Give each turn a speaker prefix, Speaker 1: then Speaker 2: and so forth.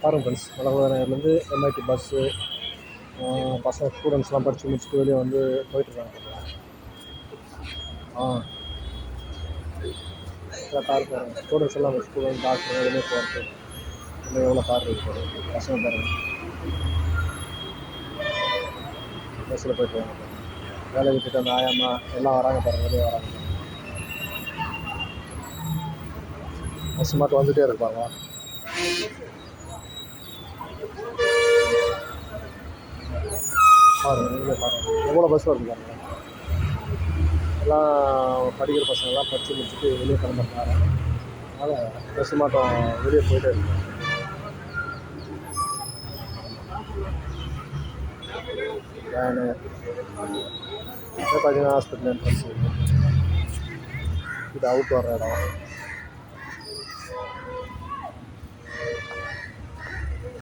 Speaker 1: பாருங்கள் ஃப்ரெண்ட்ஸ், மலர்கோத நகர்லேருந்து MIT bus பசங்க ஸ்டூடெண்ட்ஸ்லாம் படித்து முடிச்சுட்டு வெளியே வந்து போயிட்டுருக்காங்க. கார் பாருங்கள், ஸ்டூடெண்ட்ஸ் எல்லாம் ஸ்டூடெண்ட் டாக்டர் வெளியே போகிறது இன்னும் எவ்வளோ கார் இருக்குது பசங்க பாருங்கள். பஸ்ஸில் போயிட்டுருக்காங்க. வேலை விட்டுட்டு அந்த ஆயாமா எல்லாம் வராங்க பாருங்கள், வெளியே வராங்க. பஸ் மட்டும் வந்துகிட்டே இருப்பாங்க. பாருங்கள், வெளியே பாருங்கள் எவ்வளோ பஸ் வருது பாருங்கள். எல்லாம் படிக்கிற பசங்கள்லாம் படித்து முடிச்சுட்டு வெளியே கிளம்புறாங்க. அதனால் பஸ் மட்டும் வெளியே போயிட்டே இருக்கு. வேனு பார்த்தீங்கன்னா ஹாஸ்பிட்டல் என்ட்ரன்ஸ் இது அவுட் வர்ற இடம்.